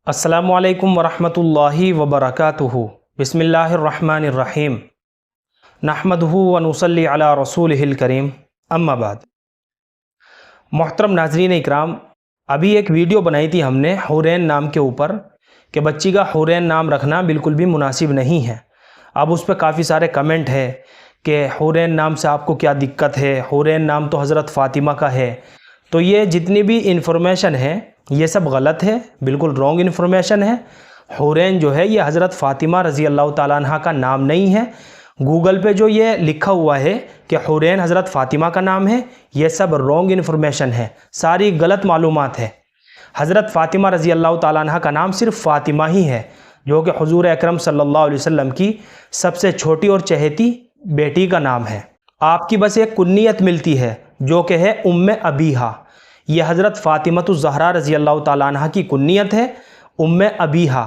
अस्सलामुअलैकुम वरहमतुल्लाहि वबरकातुहु। बिस्मिल्लाहिर्रहमानिर्रहीम। नहमदुहु व नुसल्ली अला रसूलिहिल करीम। अम्मा बाद। मोहतरम नाज़रीन इकराम, अभी एक वीडियो बनाई थी हमने हुरैन नाम के ऊपर कि बच्ची का हुरैन नाम रखना बिल्कुल भी मुनासिब नहीं है। अब उस पर काफ़ी सारे कमेंट है कि हुरैन नाम से आपको क्या दिक्कत है, हुरैन नाम तो हज़रत फ़ातिमा का है। तो ये जितनी भी इंफॉर्मेशन है ये सब गलत है, बिल्कुल रॉन्ग इन्फॉर्मेशन है। हुरैन जो है ये हज़रत फ़ातिमा रज़ी अल्लाह ताला अन्हा का नाम नहीं है। गूगल पे जो ये लिखा हुआ है कि हुरैन हज़रत फ़ातिमा का नाम है, ये सब रॉन्ग इन्फॉर्मेशन है, सारी गलत मालूमात है। हज़रत फ़ातिमा रज़ी अल्लाह ताला अन्हा का नाम सिर्फ फ़ातिमा ही है, जो कि हुज़ूर अकरम सल्लल्लाहु अलैहि वसल्लम की सबसे छोटी और चहेती बेटी का नाम है। आपकी बस एक कुन्नियत मिलती है जो कि है उम्मे अबीहा। ये हज़रत फ़ातिमतुज़ ज़हरा रज़ी अल्लाह ताला अन्हा की कुन्नियत है, उम्मे अबीहा,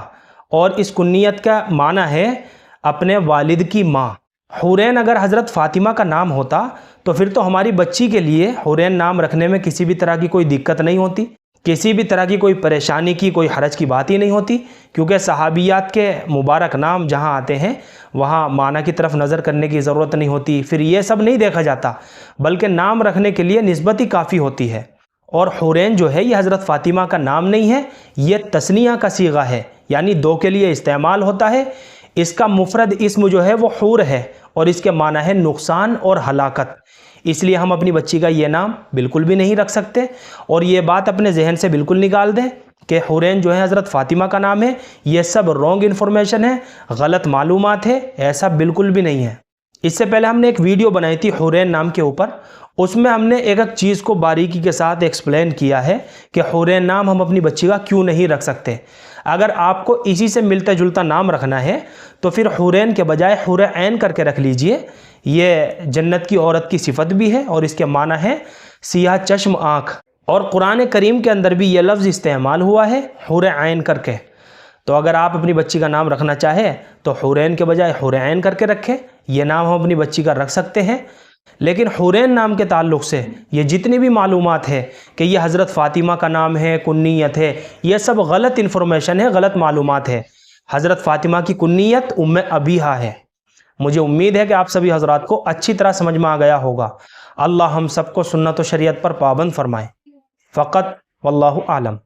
और इस कुन्नियत का माना है अपने वालिद की माँ। हुरैन अगर हज़रत फ़ातिमा का नाम होता तो फिर तो हमारी बच्ची के लिए हुरैन नाम रखने में किसी भी तरह की कोई दिक्कत नहीं होती, किसी भी तरह की कोई परेशानी की, कोई हरज की बात ही नहीं होती, क्योंकि सहाबियात के मुबारक नाम जहाँ आते हैं वहाँ माना की तरफ नज़र करने की ज़रूरत नहीं होती, फिर ये सब नहीं देखा जाता, बल्कि नाम रखने के लिए निस्बत ही काफ़ी होती है। और हुरैन जो है ये हज़रत फ़ातिमा का नाम नहीं है, ये तस्निया का सीगा है, यानी दो के लिए इस्तेमाल होता है। इसका मुफरद इस्म जो है वो हुर है और इसके माना है नुकसान और हलाकत। इसलिए हम अपनी बच्ची का ये नाम बिल्कुल भी नहीं रख सकते, और ये बात अपने जहन से बिल्कुल निकाल दें कि हुरैन जो है हज़रत फ़ातिमा का नाम है। ये सब रॉन्ग इन्फॉर्मेशन है, गलत मालूमात है, ऐसा बिल्कुल भी नहीं है। इससे पहले हमने एक वीडियो बनाई थी हुरैन नाम के ऊपर, उसमें हमने एक एक चीज़ को बारीकी के साथ एक्सप्लेन किया है कि हुरैन नाम हम अपनी बच्ची का क्यों नहीं रख सकते। अगर आपको इसी से मिलता जुलता नाम रखना है तो फिर हुरैन के बजाय हुरैन करके रख लीजिए। ये जन्नत की औरत की सिफत भी है और इसके माना है सियाह चश्म आँख, और कुरान करीम के अंदर भी ये लफ्ज़ इस्तेमाल हुआ है हुरैन करके। तो अगर आप अपनी बच्ची का नाम रखना चाहे तो हुरैन के बजाय हुरैन करके रखें, ये नाम हम अपनी बच्ची का रख सकते हैं। लेकिन हुरैन नाम के ताल्लुक़ से ये जितनी भी मालूमात है कि ये हज़रत फ़ातिमा का नाम है, कुन्नियत है, ये सब गलत इन्फॉर्मेशन है, गलत मालूमात है। हज़रत फ़ातिमा की कुन्नियत उम्मे अबीहा है। मुझे उम्मीद है कि आप सभी हज़रात को अच्छी तरह समझ में आ गया होगा। अल्लाह हम सबको सुन्नत व शरीयत पर पाबंद फरमाए। फ़क़त वल्लाहु आलम।